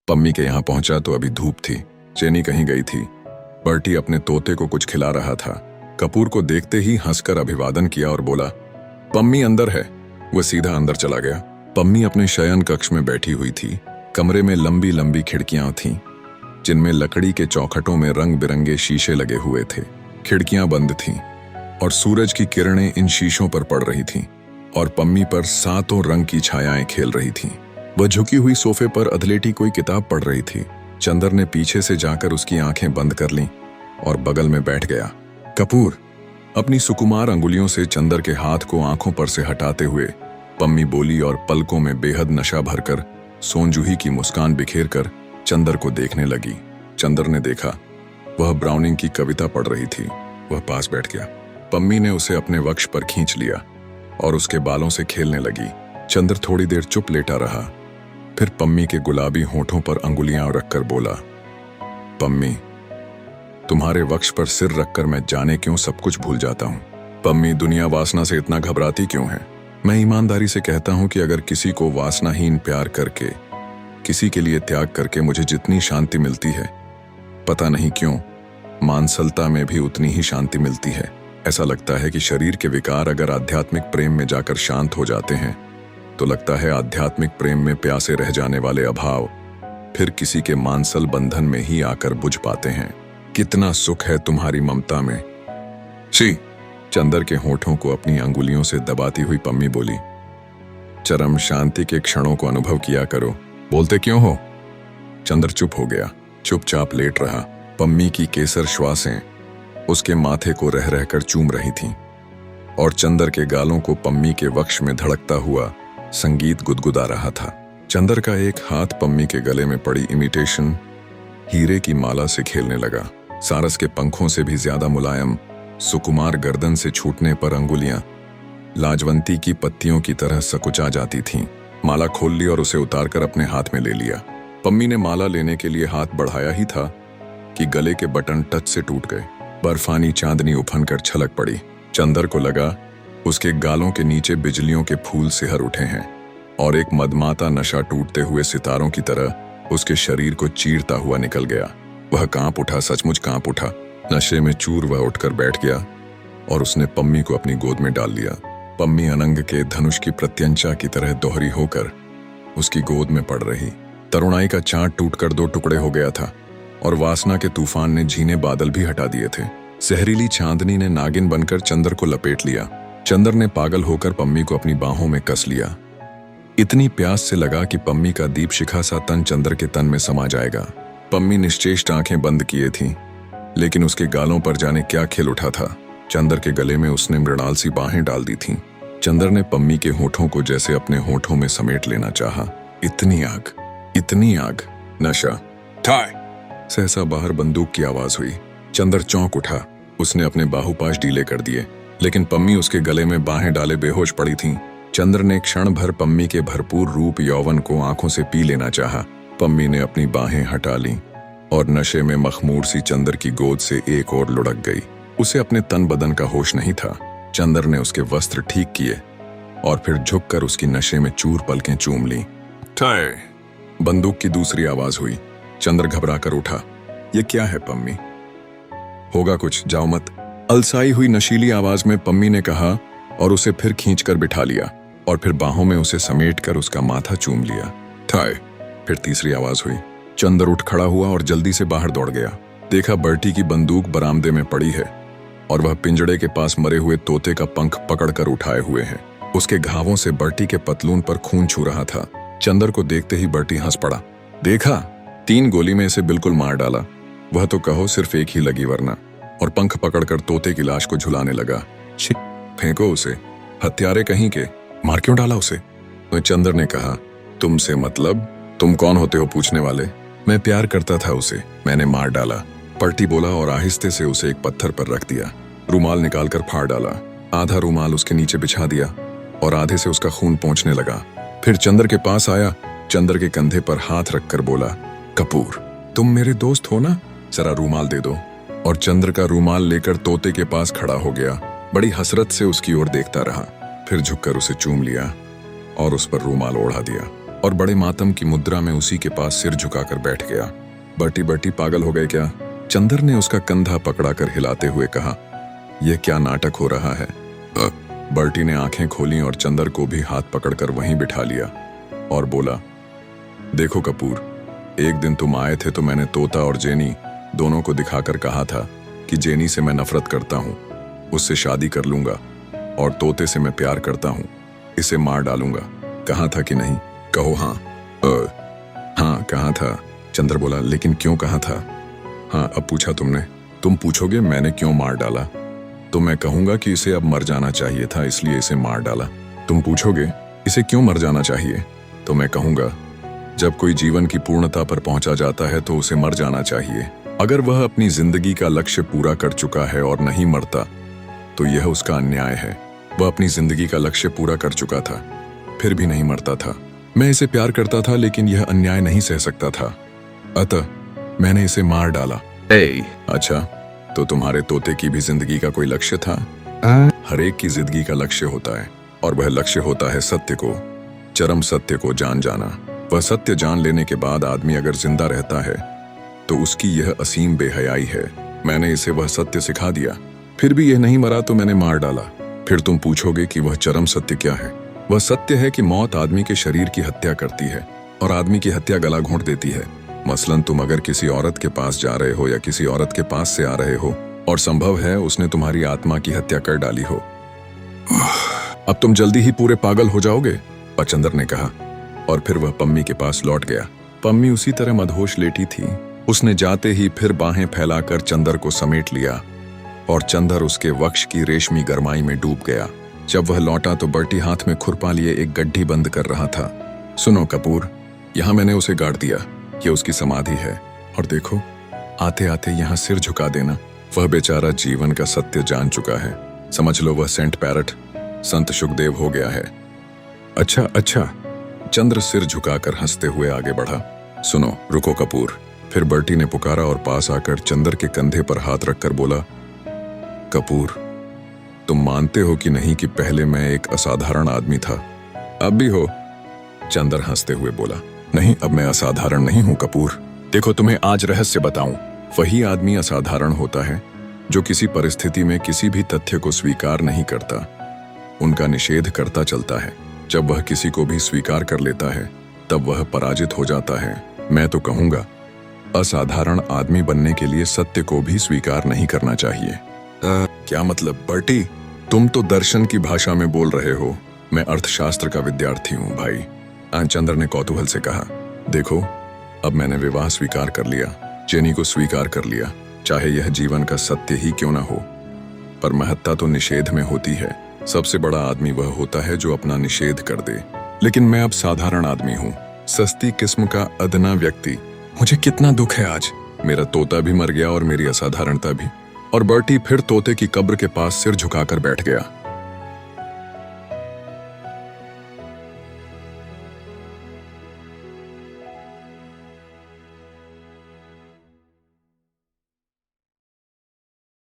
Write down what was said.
पम्मी के यहाँ पहुंचा तो अभी धूप थी। चेनी कहीं गई थी। बर्टी अपने तोते को कुछ खिला रहा था। कपूर को देखते ही हंसकर अभिवादन किया और बोला, पम्मी अंदर है। वह सीधा अंदर चला गया। पम्मी अपने शयन कक्ष में बैठी हुई थी। कमरे में लंबी लंबी खिड़कियां थीं, जिनमें लकड़ी के चौखटों में रंग बिरंगे शीशे लगे हुए थे। खिड़कियां बंद थीं और सूरज की किरणें इन शीशों पर पड़ रही थीं और पम्मी पर सातों रंग की छायाएं खेल रही थीं। वह झुकी हुई सोफे पर अधलेटी कोई किताब पढ़ रही थी। चंदर ने पीछे से जाकर उसकी आंखें बंद कर लीं और बगल में बैठ गया। कपूर अपनी सुकुमार अंगुलियों से चंदर के हाथ को आंखों पर से हटाते हुए पम्मी बोली और पलकों में बेहद नशा भरकर सोनजूही की मुस्कान बिखेर कर चंदर को देखने लगी। चंदर ने देखा, वह ब्राउनिंग की कविता पढ़ रही थी। वह पास बैठ गया। पम्मी ने उसे अपने वक्ष पर खींच लिया और उसके बालों से खेलने लगी। चंदर थोड़ी देर चुप लेटा रहा, फिर पम्मी के गुलाबी होठों पर अंगुलियां रखकर बोला, पम्मी, तुम्हारे वक्ष पर सिर रखकर मैं जाने क्यों सब कुछ भूल जाता हूं। पम्मी, दुनिया वासना से इतना घबराती क्यों है? मैं ईमानदारी से कहता हूं कि अगर किसी को वासनाहीन प्यार करके, किसी के लिए त्याग करके मुझे जितनी शांति मिलती है, पता नहीं क्यों मानसलता में भी उतनी ही शांति मिलती है। ऐसा लगता है कि शरीर के विकार अगर आध्यात्मिक प्रेम में जाकर शांत हो जाते हैं तो लगता है आध्यात्मिक प्रेम में प्यासे रह जाने वाले अभाव फिर किसी के मानसल बंधन में ही आकर बुझ पाते हैं। कितना सुख है तुम्हारी ममता में। छी! चंदर के होठों को अपनी अंगुलियों से दबाती हुई पम्मी बोली, चरम शांति के क्षणों को अनुभव किया करो। बोलते क्यों हो? चंदर चुप हो गया, चुपचाप लेट रहा। पम्मी की केसर श्वासें उसके माथे को रह रहकर चूम रही थीं और चंदर के गालों को पम्मी के वक्ष में धड़कता हुआ संगीत गुदगुदा रहा था। चंदर का एक हाथ पम्मी के गले में पड़ी इमिटेशन हीरे की माला से खेलने लगा। सारस के पंखों से भी ज्यादा मुलायम सुकुमार गर्दन से छूटने पर अंगुलियां लाजवंती की पत्तियों की तरह सकुचा जाती थीं। माला खोल ली और उसे उतारकर अपने हाथ में ले लिया। पम्मी ने माला लेने के लिए हाथ बढ़ाया ही था कि गले के बटन टच से टूट गए। बर्फानी चांदनी उफनकर छलक पड़ी। चंदर को लगा उसके गालों के नीचे बिजलियों के फूल सिहर उठे हैं और एक मदमाता नशा टूटते हुए सितारों की तरह उसके शरीर को चीरता हुआ निकल गया। वह कांप उठा, सचमुच कांप उठा। नशे में चूर वह उठकर बैठ गया और उसने पम्मी को अपनी गोद में डाल लिया। पम्मी अनंग के धनुष की प्रत्यंचा की तरह दोहरी होकर उसकी गोद में पड़ रही। तरुणाई का चांद टूटकर दो टुकड़े हो गया था और वासना के तूफान ने झीने बादल भी हटा दिए थे। जहरीली चांदनी ने नागिन बनकर चंदर को लपेट लिया। चंदर ने पागल होकर पम्मी को अपनी बाहों में कस लिया। इतनी प्यास से लगा कि पम्मी का दीप शिखा सा तन चंदर के तन में समा जाएगा। पम्मी निश्चेष्ट आंखें बंद किए थी, लेकिन उसके गालों पर जाने क्या खिल उठा था। चंदर के गले में उसने मृणाल सी बाहें डाल दी थीं। चंदर ने पम्मी के होठों को जैसे अपने होठों में समेट लेना चाहा। इतनी आग, इतनी आग, नशा। ठाय! सहसा बाहर बंदूक की आवाज हुई। चंदर चौंक उठा। उसने अपने बाहुपाश ढीले कर दिए, लेकिन पम्मी उसके गले में बाहें डाले बेहोश पड़ी थीं। चंदर ने क्षण भर पम्मी के भरपूर रूप यौवन को आंखों से पी लेना चाहा। पम्मी ने अपनी बाहें हटा लीं और नशे में मखमूर सी चंदर की गोद से एक और लुढ़क गई। उसे अपने तन बदन का होश नहीं था। चंदर ने उसके वस्त्र ठीक किए और फिर झुककर उसकी नशे में चूर पलकें चूम लीं। ठाय! बंदूक की दूसरी आवाज हुई। चंदर घबरा कर उठा। ये क्या है पम्मी? होगा कुछ, जाओ मत। अलसाई हुई नशीली आवाज में पम्मी ने कहा और उसे फिर खींचकर बिठा लिया और फिर बाहों में उसे समेटकर उसका माथा चूम लिया। ठाय! फिर तीसरी आवाज हुई। चंदर उठ खड़ा हुआ और जल्दी से बाहर दौड़ गया। देखा बर्टी की बंदूक बरामदे में पड़ी है और वह पिंजड़े के पास मरे हुए तोते का पंख पकड़कर उठाए हुए है। उसके घावों से बर्टी के पतलून पर खून छू रहा था। चंदर को देखते ही बर्टी हंस पड़ा। देखा, 3 गोली में इसे बिल्कुल मार डाला। वह तो कहो सिर्फ एक ही लगी वरना। और पंख पकड़कर तोते की लाश को झुलाने लगा। छी! फेंको उसे, हत्यारे कहीं के। मार क्यों डाला उसे? तो चंदर ने कहा, तुमसे मतलब? तुम कौन होते हो पूछने वाले? मैं प्यार करता था उसे, मैंने मार डाला। पर्टी बोला और आहिस्ते से उसे एक पत्थर पर रख दिया। रुमाल निकालकर फाड़ डाला। आधा रुमाल उसके नीचे बिछा दिया और आधे से उसका खून पहुंचने लगा। फिर चंदर के पास आया। चंदर के कंधे पर हाथ रखकर बोला, कपूर, तुम मेरे दोस्त हो ना? जरा रुमाल दे दो। और चंद्र का रुमाल लेकर तोते के पास खड़ा हो गया। बड़ी हसरत से उसकी ओर देखता रहा, फिर झुककर उसे चूम लिया और उस पर रुमाल ओढ़ा दिया। और बड़े मातम की मुद्रा में उसी के पास सिर झुकाकर बैठ गया। बर्टी बर्टी पागल हो गए क्या? चंदर ने उसका कंधा पकड़ाकर हिलाते हुए कहा। यह क्या नाटक हो रहा है? बर्टी ने आंखें खोली और चंदर को भी हाथ पकड़कर वहीं बिठा लिया और बोला, देखो कपूर, एक दिन तुम आए थे तो मैंने तोता और जेनी दोनों को दिखाकर कहा था कि जेनी से मैं नफरत करता हूं, उससे शादी कर लूंगा, और तोते से मैं प्यार करता हूं, इसे मार डालूंगा। कहा था कि नहीं? कहो हाँ। हाँ कहा था, चंद्र बोला। लेकिन क्यों कहा था? हाँ अब पूछा तुमने, तुम पूछोगे मैंने क्यों मार डाला, तो मैं कहूंगा कि इसे अब मर जाना चाहिए था इसलिए इसे मार डाला। तुम पूछोगे इसे क्यों मर जाना चाहिए, तो मैं कहूंगा जब कोई जीवन की पूर्णता पर पहुंचा जाता है तो उसे मर जाना चाहिए। अगर वह अपनी जिंदगी का लक्ष्य पूरा कर चुका है और नहीं मरता तो यह उसका अन्याय है। वह अपनी जिंदगी का लक्ष्य पूरा कर चुका था, फिर भी नहीं मरता था। मैं इसे प्यार करता था लेकिन यह अन्याय नहीं सह सकता था, अतः मैंने इसे मार डाला। अच्छा, तो तुम्हारे तोते की भी जिंदगी का कोई लक्ष्य था? हर एक की जिंदगी का लक्ष्य होता है और वह लक्ष्य होता है सत्य को, चरम सत्य को जान जाना। वह सत्य जान लेने के बाद आदमी अगर जिंदा रहता है तो उसकी यह असीम बेहयाई है। मैंने इसे वह सत्य सिखा दिया, फिर भी यह नहीं मरा तो मैंने मार डाला। फिर तुम पूछोगे कि वह चरम सत्य क्या है? वह सत्य है कि मौत आदमी के शरीर की हत्या करती है और आदमी की हत्या गला घोंट देती है। मसलन तुम अगर किसी औरत के पास जा रहे हो या किसी औरत के पास से आ रहे हो और संभव है उसने तुम्हारी आत्मा की हत्या कर डाली हो। अब तुम जल्दी ही पूरे पागल हो जाओगे, चंदर ने कहा, और फिर वह पम्मी के पास लौट गया। पम्मी उसी तरह मदहोश लेटी थी। उसने जाते ही फिर बाहें फैलाकर चंदर को समेट लिया और चंदर उसके वक्ष की रेशमी गरमाई में डूब गया। जब वह लौटा तो बर्टी हाथ में खुरपा लिए एक गड्ढी बंद कर रहा था। सुनो कपूर, यहाँ मैंने उसे गाड़ दिया, ये उसकी समाधि है, और देखो आते आते यहाँ सिर झुका देना। वह बेचारा जीवन का सत्य जान चुका है, समझ लो वह सेंट पैरट संत शुकदेव हो गया है। अच्छा अच्छा, चंद्र सिर झुकाकर हंसते हुए आगे बढ़ा। सुनो, रुको कपूर, फिर बर्टी ने पुकारा और पास आकर चंद्र के कंधे पर हाथ रखकर बोला, कपूर, तुम मानते हो कि नहीं कि पहले मैं एक असाधारण आदमी था? अब भी हो? चंद्र हंसते हुए बोला, नहीं, अब मैं असाधारण नहीं हूं कपूर। देखो तुम्हें आज रहस्य बताऊं, वही आदमी असाधारण होता है जो किसी परिस्थिति में किसी भी तथ्य को स्वीकार नहीं करता, उनका निषेध करता चलता है। जब वह किसी को भी स्वीकार कर लेता है तब वह पराजित हो जाता है। मैं तो कहूंगा असाधारण आदमी बनने के लिए सत्य को भी स्वीकार नहीं करना चाहिए। क्या मतलब बर्टी? तुम तो दर्शन की भाषा में बोल रहे हो, मैं अर्थशास्त्र का विद्यार्थी हूँ भाई। चंद्र ने कौतूहल से कहा, देखो अब मैंने विवाह स्वीकार कर लिया, जेनी को स्वीकार कर लिया, चाहे यह जीवन का सत्य ही क्यों ना हो, पर महत्ता तो निषेध में होती है। सबसे बड़ा आदमी वह होता है जो अपना निषेध कर दे। लेकिन मैं अब साधारण आदमी हूँ, सस्ती किस्म का अदना व्यक्ति। मुझे कितना दुख है आज, मेरा तोता भी मर गया और मेरी असाधारणता भी। और बर्टी फिर तोते की कब्र के पास सिर झुकाकर बैठ गया।